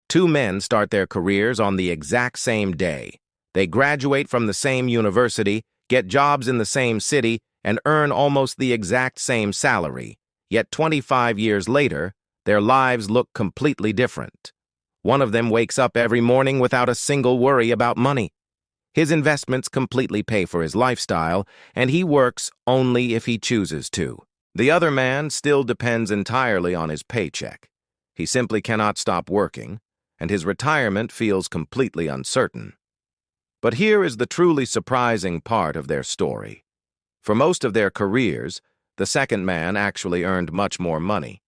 Two men start their careers on the exact same day. They graduate from the same university, get jobs in the same city, and earn almost the exact same salary. Yet 25 years later, their lives look completely different. One of them wakes up every morning without a single worry about money. His investments completely pay for his lifestyle, and he works only if he chooses to. The other man still depends entirely on his paycheck. He simply cannot stop working, and his retirement feels completely uncertain. But here is the truly surprising part of their story. For most of their careers, the second man actually earned much more money.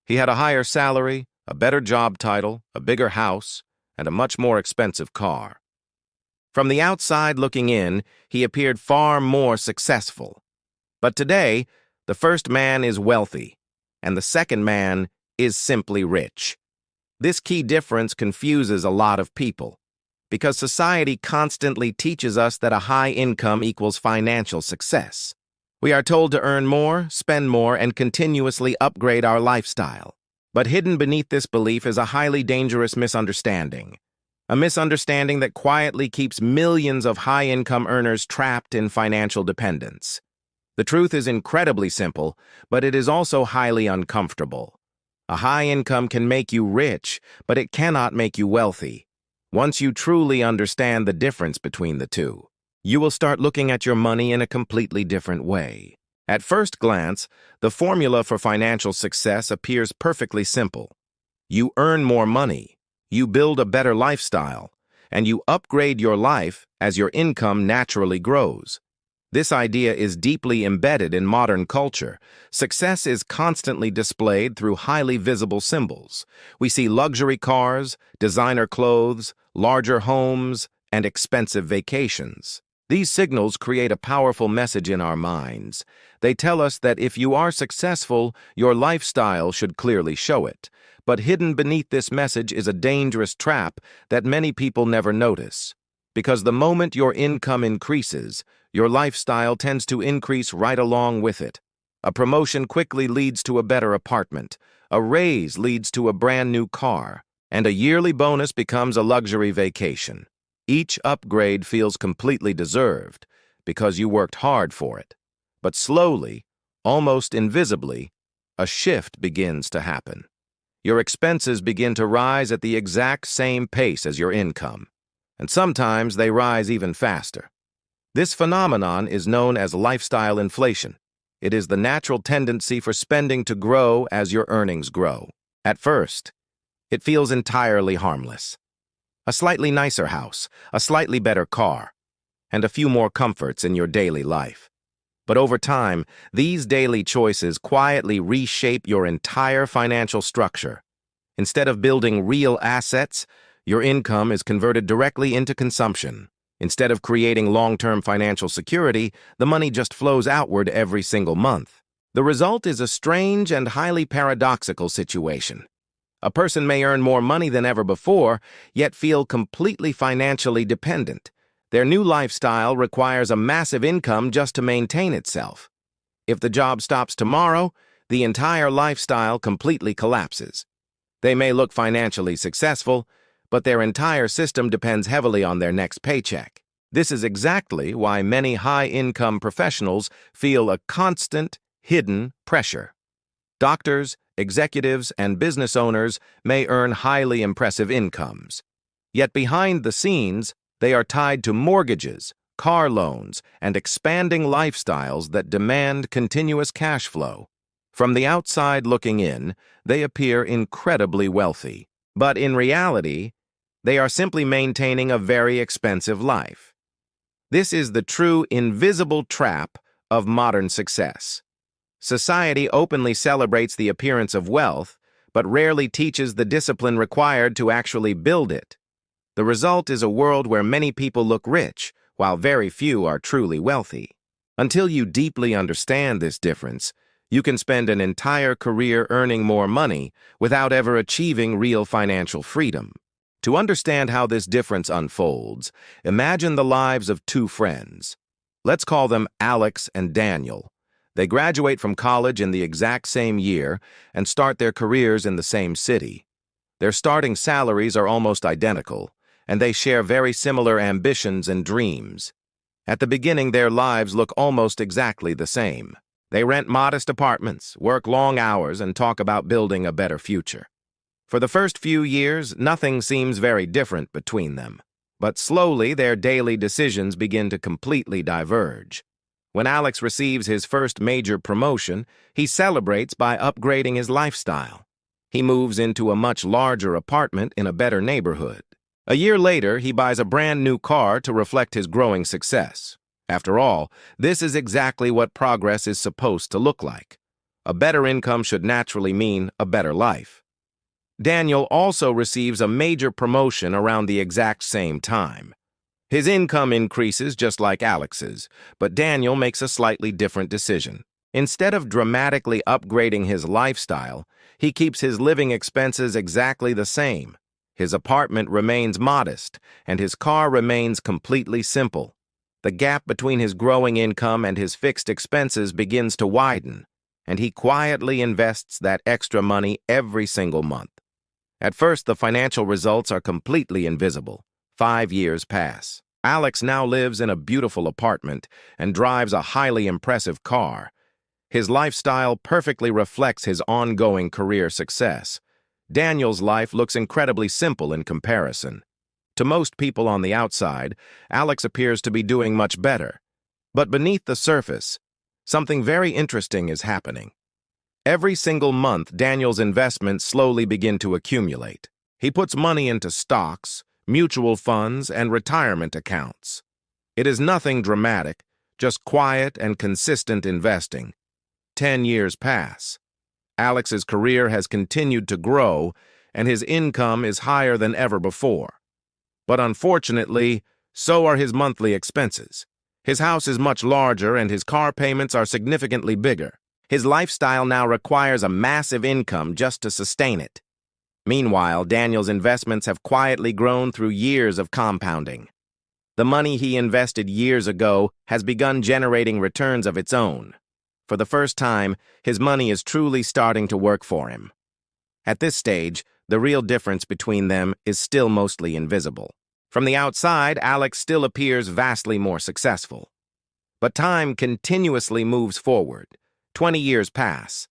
He had a higher salary, a better job title, a bigger house, and a much more expensive car. From the outside looking in, he appeared far more successful. But today, the first man is wealthy, and the second man is simply rich. This key difference confuses a lot of people, because society constantly teaches us that a high income equals financial success. We are told to earn more, spend more, and continuously upgrade our lifestyle. But hidden beneath this belief is a highly dangerous misunderstanding. A misunderstanding that quietly keeps millions of high-income earners trapped in financial dependence. The truth is incredibly simple, but it is also highly uncomfortable. A high income can make you rich, but it cannot make you wealthy. Once you truly understand the difference between the two, you will start looking at your money in a completely different way. At first glance, the formula for financial success appears perfectly simple. You earn more money, you build a better lifestyle, and you upgrade your life as your income naturally grows. This idea is deeply embedded in modern culture. Success is constantly displayed through highly visible symbols. We see luxury cars, designer clothes, larger homes, and expensive vacations. These signals create a powerful message in our minds. They tell us that if you are successful, your lifestyle should clearly show it. But hidden beneath this message is a dangerous trap that many people never notice. Because the moment your income increases, your lifestyle tends to increase right along with it. A promotion quickly leads to a better apartment, a raise leads to a brand new car, and a yearly bonus becomes a luxury vacation. Each upgrade feels completely deserved because you worked hard for it. But slowly, almost invisibly, a shift begins to happen. Your expenses begin to rise at the exact same pace as your income, and sometimes they rise even faster. This phenomenon is known as lifestyle inflation. It is the natural tendency for spending to grow as your earnings grow. At first, it feels entirely harmless. A slightly nicer house, a slightly better car, and a few more comforts in your daily life. But over time, these daily choices quietly reshape your entire financial structure. Instead of building real assets, your income is converted directly into consumption. Instead of creating long-term financial security, the money just flows outward every single month. The result is a strange and highly paradoxical situation. A person may earn more money than ever before, yet feel completely financially dependent. Their new lifestyle requires a massive income just to maintain itself. If the job stops tomorrow, the entire lifestyle completely collapses. They may look financially successful, but their entire system depends heavily on their next paycheck. This is exactly why many high-income professionals feel a constant, hidden pressure. Doctors, executives, and business owners may earn highly impressive incomes. Yet behind the scenes, they are tied to mortgages, car loans, and expanding lifestyles that demand continuous cash flow. From the outside looking in, they appear incredibly wealthy. But in reality, they are simply maintaining a very expensive life. This is the true invisible trap of modern success. Society openly celebrates the appearance of wealth, but rarely teaches the discipline required to actually build it. The result is a world where many people look rich, while very few are truly wealthy. Until you deeply understand this difference, you can spend an entire career earning more money without ever achieving real financial freedom. To understand how this difference unfolds, imagine the lives of two friends. Let's call them Alex and Daniel. They graduate from college in the exact same year and start their careers in the same city. Their starting salaries are almost identical, and they share very similar ambitions and dreams. At the beginning, their lives look almost exactly the same. They rent modest apartments, work long hours, and talk about building a better future. For the first few years, nothing seems very different between them. But slowly, their daily decisions begin to completely diverge. When Alex receives his first major promotion, he celebrates by upgrading his lifestyle. He moves into a much larger apartment in a better neighborhood. A year later, he buys a brand new car to reflect his growing success. After all, this is exactly what progress is supposed to look like. A better income should naturally mean a better life. Daniel also receives a major promotion around the exact same time. His income increases just like Alex's, but Daniel makes a slightly different decision. Instead of dramatically upgrading his lifestyle, he keeps his living expenses exactly the same. His apartment remains modest, and his car remains completely simple. The gap between his growing income and his fixed expenses begins to widen, and he quietly invests that extra money every single month. At first, the financial results are completely invisible. 5 years pass. Alex now lives in a beautiful apartment and drives a highly impressive car. His lifestyle perfectly reflects his ongoing career success. Daniel's life looks incredibly simple in comparison. To most people on the outside, Alex appears to be doing much better. But beneath the surface, something very interesting is happening. Every single month, Daniel's investments slowly begin to accumulate. He puts money into stocks, mutual funds, and retirement accounts. It is nothing dramatic, just quiet and consistent investing. 10 years pass. Alex's career has continued to grow, and his income is higher than ever before. But unfortunately, so are his monthly expenses. His house is much larger, and his car payments are significantly bigger. His lifestyle now requires a massive income just to sustain it. Meanwhile, Daniel's investments have quietly grown through years of compounding. The money he invested years ago has begun generating returns of its own. For the first time, his money is truly starting to work for him. At this stage, the real difference between them is still mostly invisible. From the outside, Alex still appears vastly more successful. But time continuously moves forward. 20 years pass.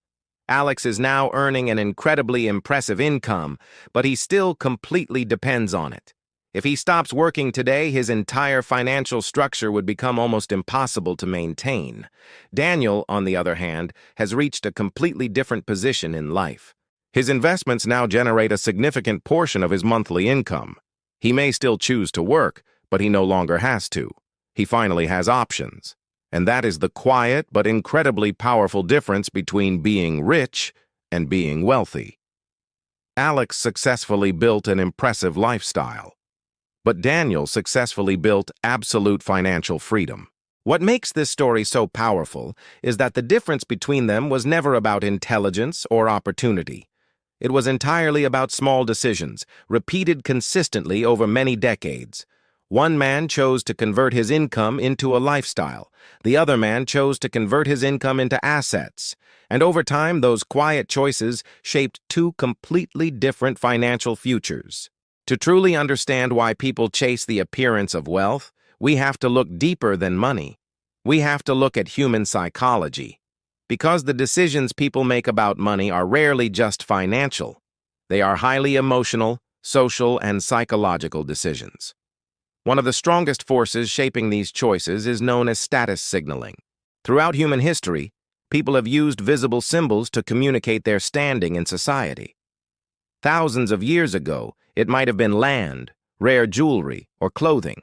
Alex is now earning an incredibly impressive income, but he still completely depends on it. If he stops working today, his entire financial structure would become almost impossible to maintain. Daniel, on the other hand, has reached a completely different position in life. His investments now generate a significant portion of his monthly income. He may still choose to work, but he no longer has to. He finally has options. And that is the quiet but incredibly powerful difference between being rich and being wealthy. Alex successfully built an impressive lifestyle. But Daniel successfully built absolute financial freedom. What makes this story so powerful is that the difference between them was never about intelligence or opportunity. It was entirely about small decisions, repeated consistently over many decades. One man chose to convert his income into a lifestyle. The other man chose to convert his income into assets. And over time, those quiet choices shaped two completely different financial futures. To truly understand why people chase the appearance of wealth, we have to look deeper than money. We have to look at human psychology. Because the decisions people make about money are rarely just financial. They are highly emotional, social, and psychological decisions. One of the strongest forces shaping these choices is known as status signaling. Throughout human history, people have used visible symbols to communicate their standing in society. Thousands of years ago, it might have been land, rare jewelry, or clothing.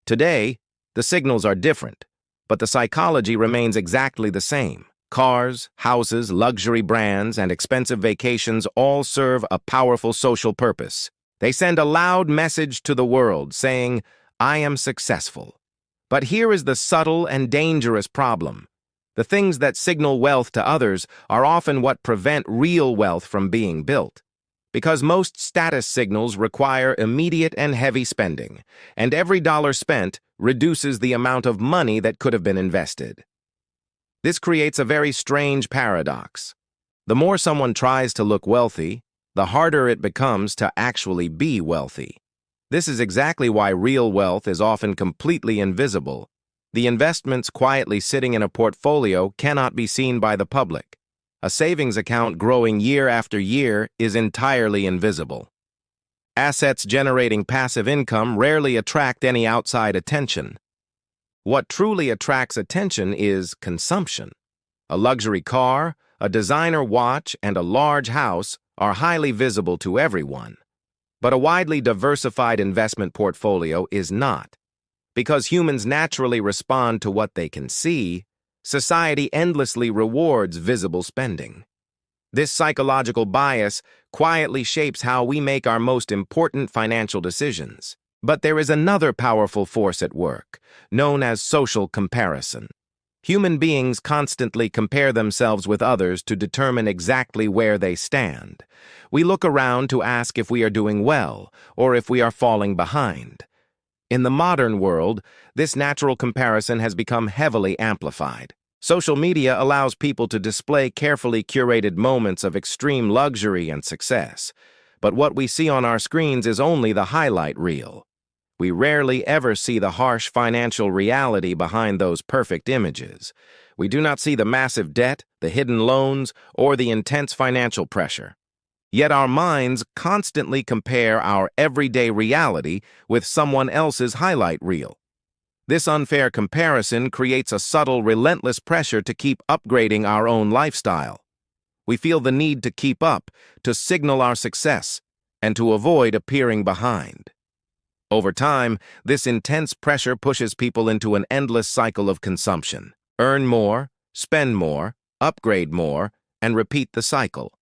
Today, the signals are different, but the psychology remains exactly the same. Cars, houses, luxury brands, and expensive vacations all serve a powerful social purpose. They send a loud message to the world saying, "I am successful." But here is the subtle and dangerous problem. The things that signal wealth to others are often what prevent real wealth from being built. Because most status signals require immediate and heavy spending, and every dollar spent reduces the amount of money that could have been invested. This creates a very strange paradox. The more someone tries to look wealthy, the harder it becomes to actually be wealthy. This is exactly why real wealth is often completely invisible. The investments quietly sitting in a portfolio cannot be seen by the public. A savings account growing year after year is entirely invisible. Assets generating passive income rarely attract any outside attention. What truly attracts attention is consumption. A luxury car, a designer watch, and a large house are highly visible to everyone. But a widely diversified investment portfolio is not. Because humans naturally respond to what they can see, society endlessly rewards visible spending. This psychological bias quietly shapes how we make our most important financial decisions. But there is another powerful force at work, known as social comparison. Human beings constantly compare themselves with others to determine exactly where they stand. We look around to ask if we are doing well or if we are falling behind. In the modern world, this natural comparison has become heavily amplified. Social media allows people to display carefully curated moments of extreme luxury and success. But what we see on our screens is only the highlight reel. We rarely ever see the harsh financial reality behind those perfect images. We do not see the massive debt, the hidden loans, or the intense financial pressure. Yet our minds constantly compare our everyday reality with someone else's highlight reel. This unfair comparison creates a subtle, relentless pressure to keep upgrading our own lifestyle. We feel the need to keep up, to signal our success, and to avoid appearing behind. Over time, this intense pressure pushes people into an endless cycle of consumption. Earn more, spend more, upgrade more, and repeat the cycle.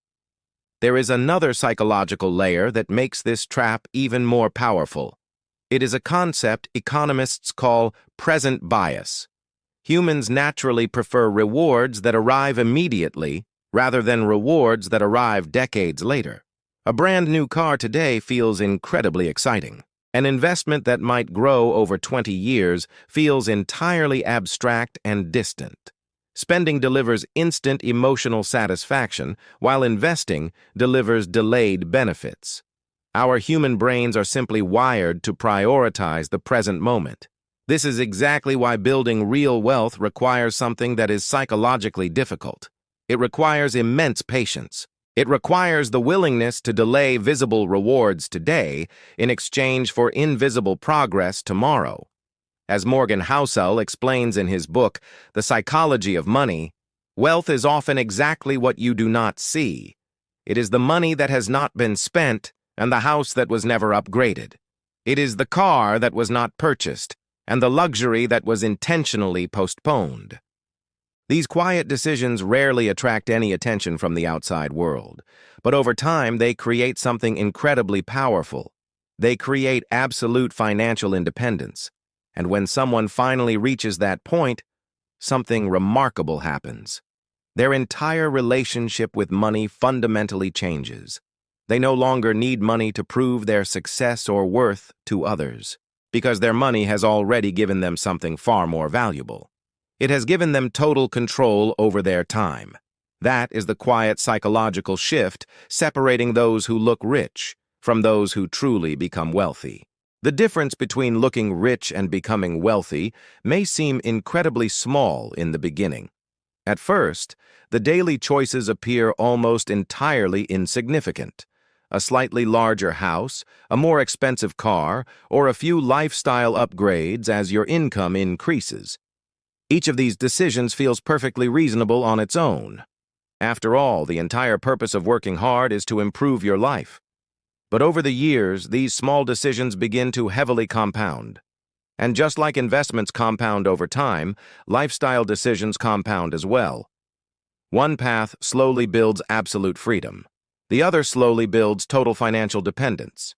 There is another psychological layer that makes this trap even more powerful. It is a concept economists call present bias. Humans naturally prefer rewards that arrive immediately rather than rewards that arrive decades later. A brand new car today feels incredibly exciting. An investment that might grow over 20 years feels entirely abstract and distant. Spending delivers instant emotional satisfaction, while investing delivers delayed benefits. Our human brains are simply wired to prioritize the present moment. This is exactly why building real wealth requires something that is psychologically difficult. It requires immense patience. It requires the willingness to delay visible rewards today in exchange for invisible progress tomorrow. As Morgan Housel explains in his book, The Psychology of Money, wealth is often exactly what you do not see. It is the money that has not been spent and the house that was never upgraded. It is the car that was not purchased and the luxury that was intentionally postponed. These quiet decisions rarely attract any attention from the outside world, but over time they create something incredibly powerful. They create absolute financial independence, and when someone finally reaches that point, something remarkable happens. Their entire relationship with money fundamentally changes. They no longer need money to prove their success or worth to others, because their money has already given them something far more valuable. It has given them total control over their time. That is the quiet psychological shift separating those who look rich from those who truly become wealthy. The difference between looking rich and becoming wealthy may seem incredibly small in the beginning. At first, the daily choices appear almost entirely insignificant. A slightly larger house, a more expensive car, or a few lifestyle upgrades as your income increases. Each of these decisions feels perfectly reasonable on its own. After all, the entire purpose of working hard is to improve your life. But over the years, these small decisions begin to heavily compound. And just like investments compound over time, lifestyle decisions compound as well. One path slowly builds absolute freedom. The other slowly builds total financial dependence.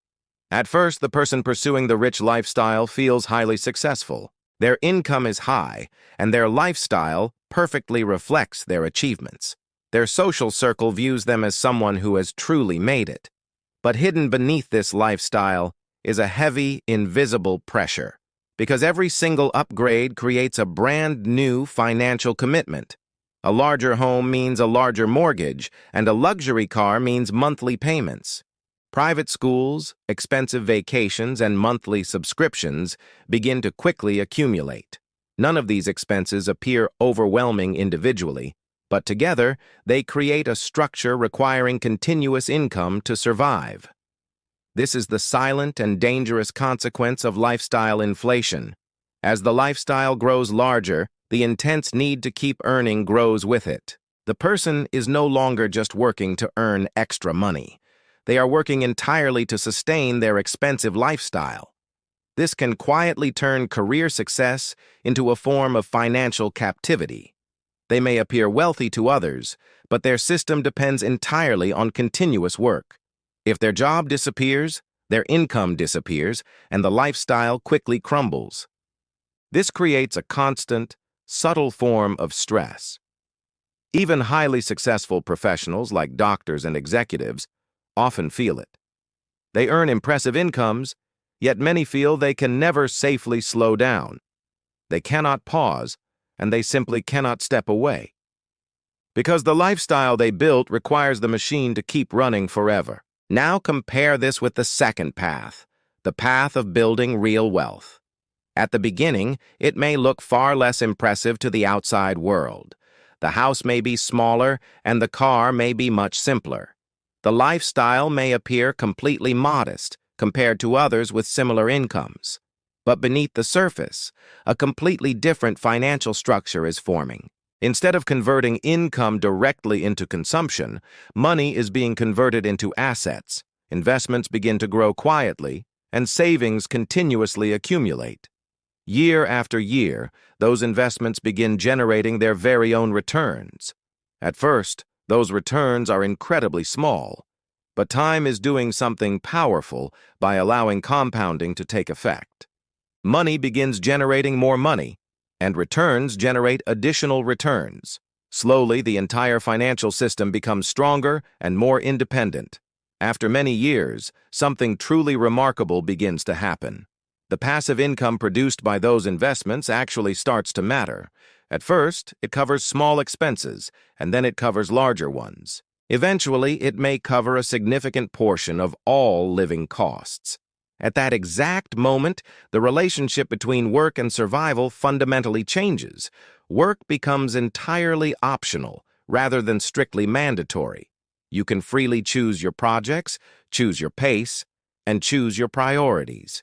At first, the person pursuing the rich lifestyle feels highly successful. Their income is high, and their lifestyle perfectly reflects their achievements. Their social circle views them as someone who has truly made it. But hidden beneath this lifestyle is a heavy, invisible pressure, because every single upgrade creates a brand new financial commitment. A larger home means a larger mortgage, and a luxury car means monthly payments. Private schools, expensive vacations, and monthly subscriptions begin to quickly accumulate. None of these expenses appear overwhelming individually, but together they create a structure requiring continuous income to survive. This is the silent and dangerous consequence of lifestyle inflation. As the lifestyle grows larger, the intense need to keep earning grows with it. The person is no longer just working to earn extra money. They are working entirely to sustain their expensive lifestyle. This can quietly turn career success into a form of financial captivity. They may appear wealthy to others, but their system depends entirely on continuous work. If their job disappears, their income disappears, and the lifestyle quickly crumbles. This creates a constant, subtle form of stress. Even highly successful professionals like doctors and executives often feel it. They earn impressive incomes, yet many feel they can never safely slow down. They cannot pause, and they simply cannot step away. Because the lifestyle they built requires the machine to keep running forever. Now compare this with the second path, the path of building real wealth. At the beginning, it may look far less impressive to the outside world. The house may be smaller, and the car may be much simpler. The lifestyle may appear completely modest compared to others with similar incomes. But beneath the surface, a completely different financial structure is forming. Instead of converting income directly into consumption, money is being converted into assets. Investments begin to grow quietly, and savings continuously accumulate. Year after year, those investments begin generating their very own returns. At first, those returns are incredibly small, but time is doing something powerful by allowing compounding to take effect. Money begins generating more money, and returns generate additional returns. Slowly, the entire financial system becomes stronger and more independent. After many years, something truly remarkable begins to happen. The passive income produced by those investments actually starts to matter. At first, it covers small expenses, and then it covers larger ones. Eventually, it may cover a significant portion of all living costs. At that exact moment, the relationship between work and survival fundamentally changes. Work becomes entirely optional rather than strictly mandatory. You can freely choose your projects, choose your pace, and choose your priorities.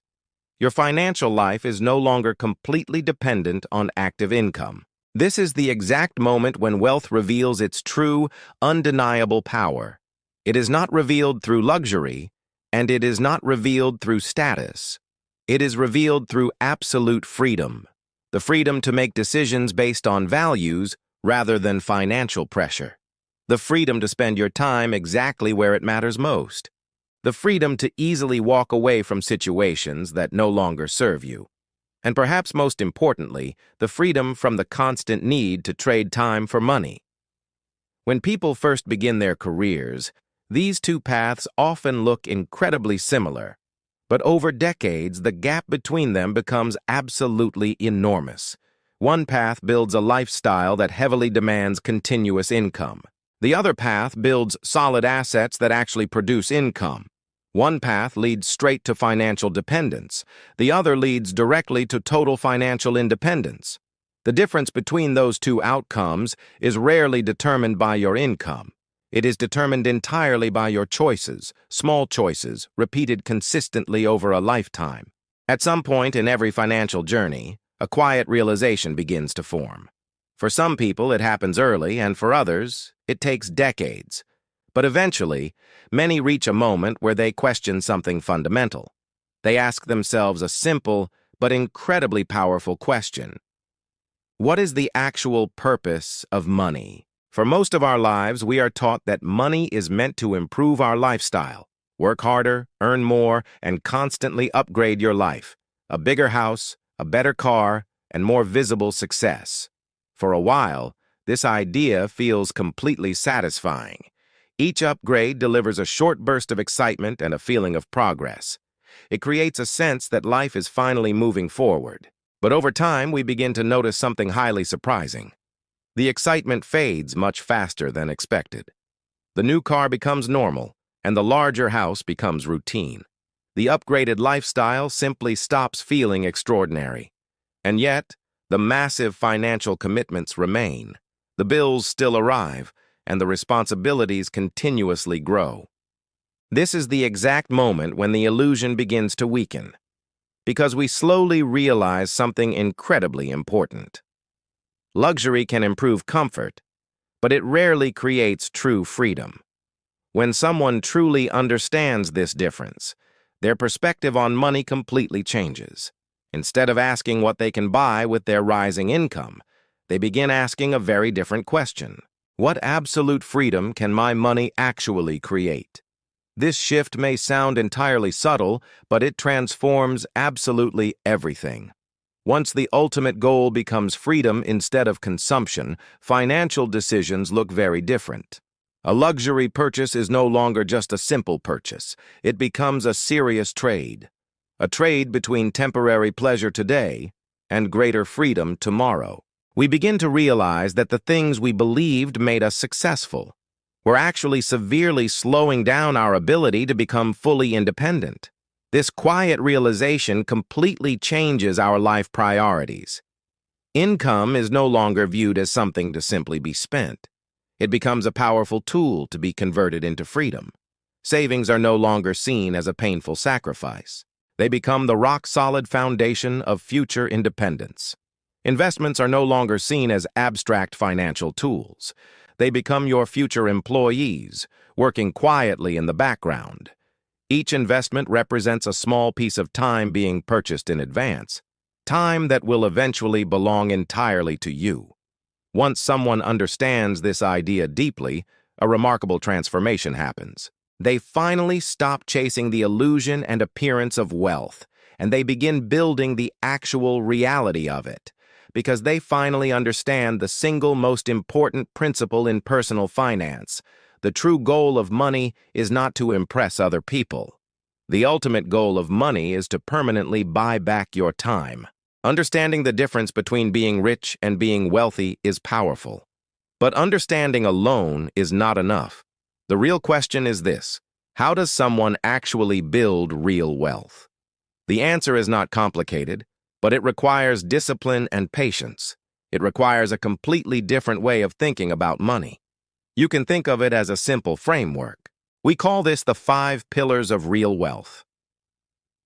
Your financial life is no longer completely dependent on active income. This is the exact moment when wealth reveals its true, undeniable power. It is not revealed through luxury, and it is not revealed through status. It is revealed through absolute freedom, the freedom to make decisions based on values rather than financial pressure, the freedom to spend your time exactly where it matters most, the freedom to easily walk away from situations that no longer serve you, and perhaps most importantly, the freedom from the constant need to trade time for money. When people first begin their careers, these two paths often look incredibly similar, but over decades, the gap between them becomes absolutely enormous. One path builds a lifestyle that heavily demands continuous income. The other path builds solid assets that actually produce income. One path leads straight to financial dependence. The other leads directly to total financial independence. The difference between those two outcomes is rarely determined by your income. It is determined entirely by your choices, small choices, repeated consistently over a lifetime. At some point in every financial journey, a quiet realization begins to form. For some people, it happens early, and for others, it takes decades. But eventually, many reach a moment where they question something fundamental. They ask themselves a simple but incredibly powerful question. What is the actual purpose of money? For most of our lives, we are taught that money is meant to improve our lifestyle. Work harder, earn more, and constantly upgrade your life. A bigger house, a better car, and more visible success. For a while, this idea feels completely satisfying. Each upgrade delivers a short burst of excitement and a feeling of progress. It creates a sense that life is finally moving forward. But over time, we begin to notice something highly surprising. The excitement fades much faster than expected. The new car becomes normal, and the larger house becomes routine. The upgraded lifestyle simply stops feeling extraordinary. And yet, the massive financial commitments remain. The bills still arrive, and the responsibilities continuously grow. This is the exact moment when the illusion begins to weaken, because we slowly realize something incredibly important. Luxury can improve comfort, but it rarely creates true freedom. When someone truly understands this difference, their perspective on money completely changes. Instead of asking what they can buy with their rising income, they begin asking a very different question. What absolute freedom can my money actually create? This shift may sound entirely subtle, but it transforms absolutely everything. Once the ultimate goal becomes freedom instead of consumption, financial decisions look very different. A luxury purchase is no longer just a simple purchase. It becomes a serious trade. A trade between temporary pleasure today and greater freedom tomorrow. We begin to realize that the things we believed made us successful were actually severely slowing down our ability to become fully independent. This quiet realization completely changes our life priorities. Income is no longer viewed as something to simply be spent. It becomes a powerful tool to be converted into freedom. Savings are no longer seen as a painful sacrifice. They become the rock-solid foundation of future independence. Investments are no longer seen as abstract financial tools. They become your future employees, working quietly in the background. Each investment represents a small piece of time being purchased in advance, time that will eventually belong entirely to you. Once someone understands this idea deeply, a remarkable transformation happens. They finally stop chasing the illusion and appearance of wealth, and they begin building the actual reality of it, because they finally understand the single most important principle in personal finance. The true goal of money is not to impress other people. The ultimate goal of money is to permanently buy back your time. Understanding the difference between being rich and being wealthy is powerful. But understanding alone is not enough. The real question is this: how does someone actually build real wealth? The answer is not complicated, but it requires discipline and patience. It requires a completely different way of thinking about money. You can think of it as a simple framework. We call this the 5 pillars of real wealth.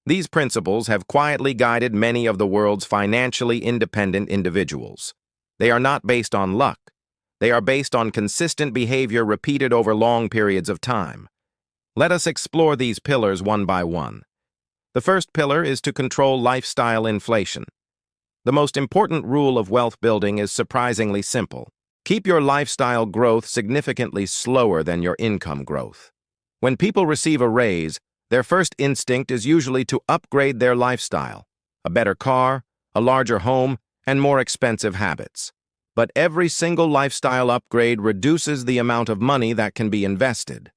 These principles have quietly guided many of the world's financially independent individuals. They are not based on luck. They are based on consistent behavior repeated over long periods of time. Let us explore these pillars one by one. The first pillar is to control lifestyle inflation. The most important rule of wealth building is surprisingly simple. Keep your lifestyle growth significantly slower than your income growth. When people receive a raise, their first instinct is usually to upgrade their lifestyle: a better car, a larger home, and more expensive habits. But every single lifestyle upgrade reduces the amount of money that can be invested.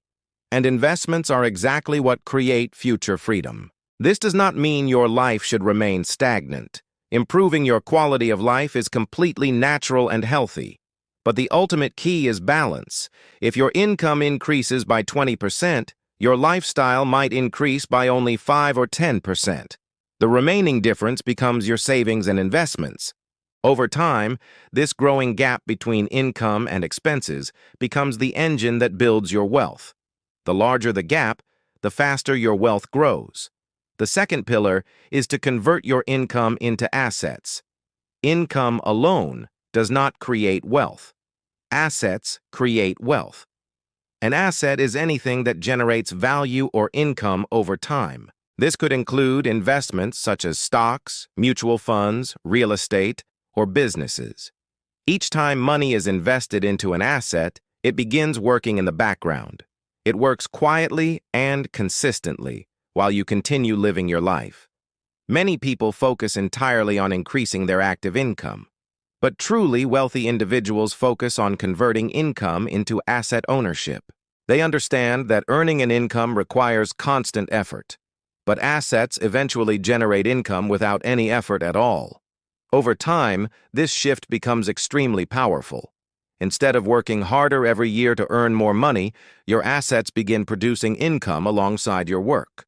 And investments are exactly what create future freedom. This does not mean your life should remain stagnant. Improving your quality of life is completely natural and healthy. But the ultimate key is balance. If your income increases by 20%, your lifestyle might increase by only 5 or 10%. The remaining difference becomes your savings and investments. Over time, this growing gap between income and expenses becomes the engine that builds your wealth. The larger the gap, the faster your wealth grows. The second pillar is to convert your income into assets. Income alone does not create wealth. Assets create wealth. An asset is anything that generates value or income over time. This could include investments such as stocks, mutual funds, real estate, or businesses. Each time money is invested into an asset, it begins working in the background. It works quietly and consistently while you continue living your life. Many people focus entirely on increasing their active income, but truly wealthy individuals focus on converting income into asset ownership. They understand that earning an income requires constant effort, but assets eventually generate income without any effort at all. Over time, this shift becomes extremely powerful. Instead of working harder every year to earn more money, your assets begin producing income alongside your work.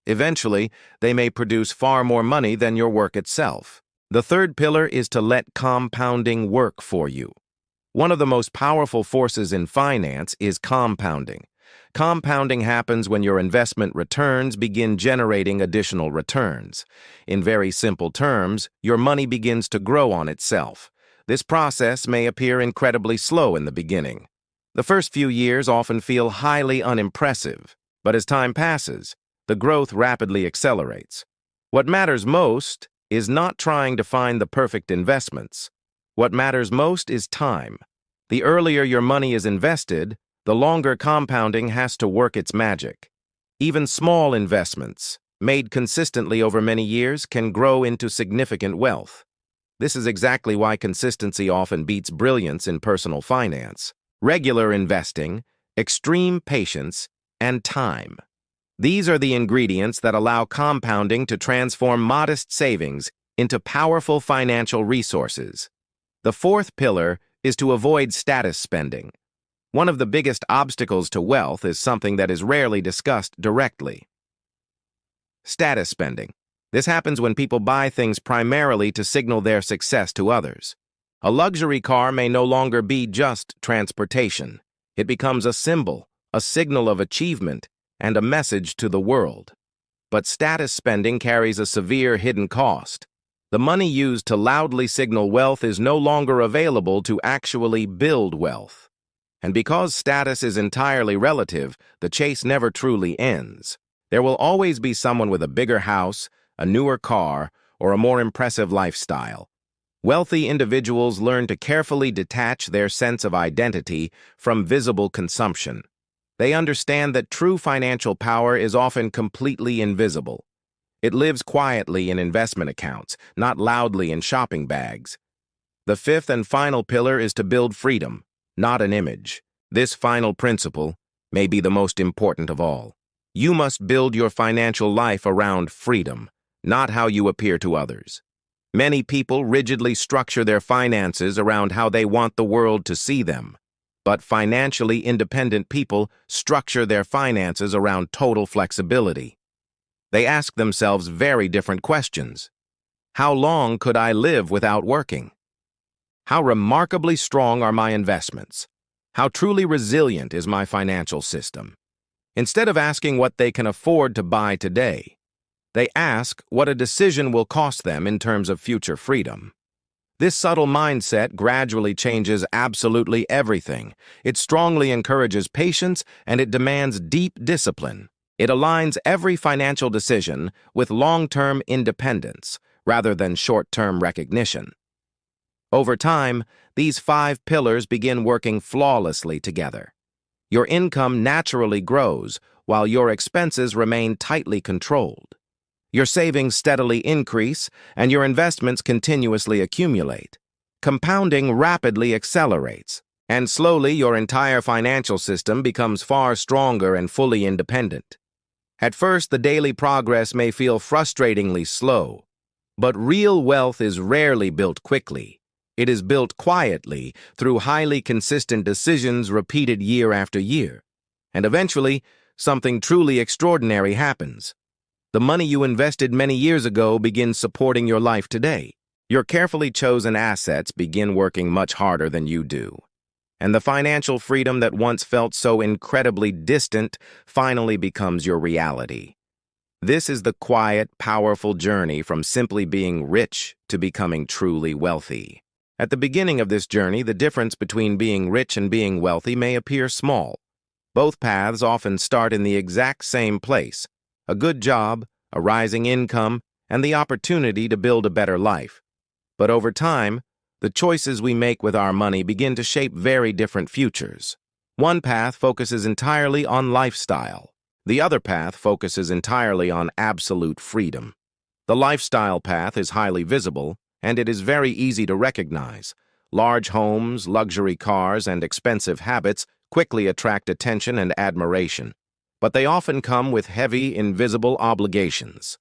Eventually, they may produce far more money than your work itself. The third pillar is to let compounding work for you. One of the most powerful forces in finance is compounding. Compounding happens when your investment returns begin generating additional returns. In very simple terms, your money begins to grow on itself. This process may appear incredibly slow in the beginning. The first few years often feel highly unimpressive, but as time passes, the growth rapidly accelerates. What matters most is not trying to find the perfect investments. What matters most is time. The earlier your money is invested, the longer compounding has to work its magic. Even small investments, made consistently over many years, can grow into significant wealth. This is exactly why consistency often beats brilliance in personal finance. Regular investing, extreme patience, and time. These are the ingredients that allow compounding to transform modest savings into powerful financial resources. The fourth pillar is to avoid status spending. One of the biggest obstacles to wealth is something that is rarely discussed directly. Status spending. This happens when people buy things primarily to signal their success to others. A luxury car may no longer be just transportation. It becomes a symbol, a signal of achievement, and a message to the world. But status spending carries a severe hidden cost. The money used to loudly signal wealth is no longer available to actually build wealth. And because status is entirely relative, the chase never truly ends. There will always be someone with a bigger house, a newer car, or a more impressive lifestyle. Wealthy individuals learn to carefully detach their sense of identity from visible consumption. They understand that true financial power is often completely invisible. It lives quietly in investment accounts, not loudly in shopping bags. The fifth and final pillar is to build freedom, not an image. This final principle may be the most important of all. You must build your financial life around freedom, not how you appear to others. Many people rigidly structure their finances around how they want the world to see them. But financially independent people structure their finances around total flexibility. They ask themselves very different questions. How long could I live without working? How remarkably strong are my investments? How truly resilient is my financial system? Instead of asking what they can afford to buy today, they ask what a decision will cost them in terms of future freedom. This subtle mindset gradually changes absolutely everything. It strongly encourages patience and it demands deep discipline. It aligns every financial decision with long-term independence rather than short-term recognition. Over time, these 5 pillars begin working flawlessly together. Your income naturally grows while your expenses remain tightly controlled. Your savings steadily increase, and your investments continuously accumulate. Compounding rapidly accelerates, and slowly your entire financial system becomes far stronger and fully independent. At first, the daily progress may feel frustratingly slow, but real wealth is rarely built quickly. It is built quietly through highly consistent decisions repeated year after year. And eventually, something truly extraordinary happens. The money you invested many years ago begins supporting your life today. Your carefully chosen assets begin working much harder than you do. And the financial freedom that once felt so incredibly distant finally becomes your reality. This is the quiet, powerful journey from simply being rich to becoming truly wealthy. At the beginning of this journey, the difference between being rich and being wealthy may appear small. Both paths often start in the exact same place: a good job, a rising income, and the opportunity to build a better life. But over time, the choices we make with our money begin to shape very different futures. One path focuses entirely on lifestyle. The other path focuses entirely on absolute freedom. The lifestyle path is highly visible, and it is very easy to recognize. Large homes, luxury cars, and expensive habits quickly attract attention and admiration. But they often come with heavy, invisible obligations.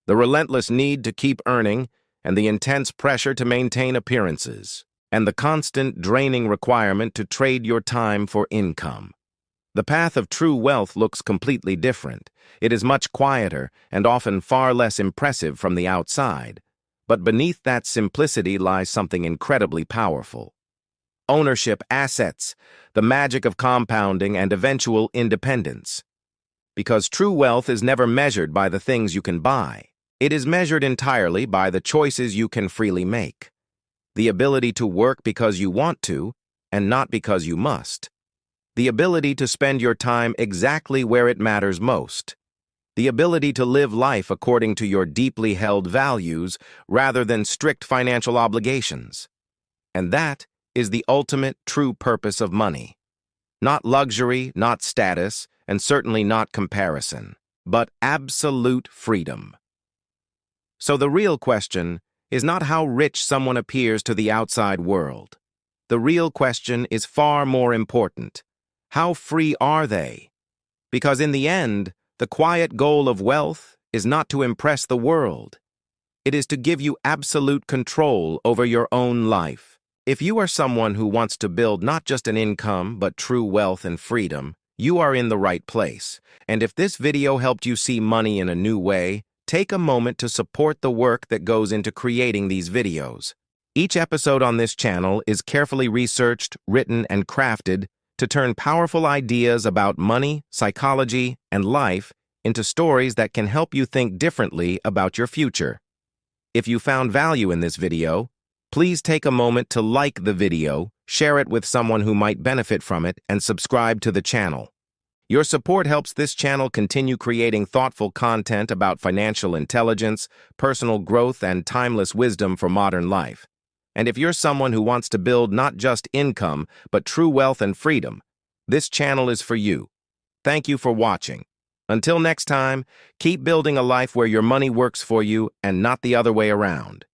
The relentless need to keep earning and the intense pressure to maintain appearances. and the constant, draining requirement to trade your time for income. The path of true wealth looks completely different. It is much quieter and often far less impressive from the outside. But beneath that simplicity lies something incredibly powerful. Ownership, assets, the magic of compounding, and eventual independence. Because true wealth is never measured by the things you can buy. It is measured entirely by the choices you can freely make. The ability to work because you want to, and not because you must. The ability to spend your time exactly where it matters most. The ability to live life according to your deeply held values rather than strict financial obligations. And that is the ultimate true purpose of money. Not luxury, not status, and certainly not comparison, but absolute freedom. So the real question is not how rich someone appears to the outside world. The real question is far more important. How free are they? Because in the end, the quiet goal of wealth is not to impress the world. It is to give you absolute control over your own life. If you are someone who wants to build not just an income, but true wealth and freedom, you are in the right place. And if this video helped you see money in a new way, take a moment to support the work that goes into creating these videos. Each episode on this channel is carefully researched, written, and crafted to turn powerful ideas about money, psychology, and life into stories that can help you think differently about your future. If you found value in this video, please take a moment to like the video, share it with someone who might benefit from it, and subscribe to the channel. Your support helps this channel continue creating thoughtful content about financial intelligence, personal growth, and timeless wisdom for modern life. And if you're someone who wants to build not just income, but true wealth and freedom, this channel is for you. Thank you for watching. Until next time, keep building a life where your money works for you and not the other way around.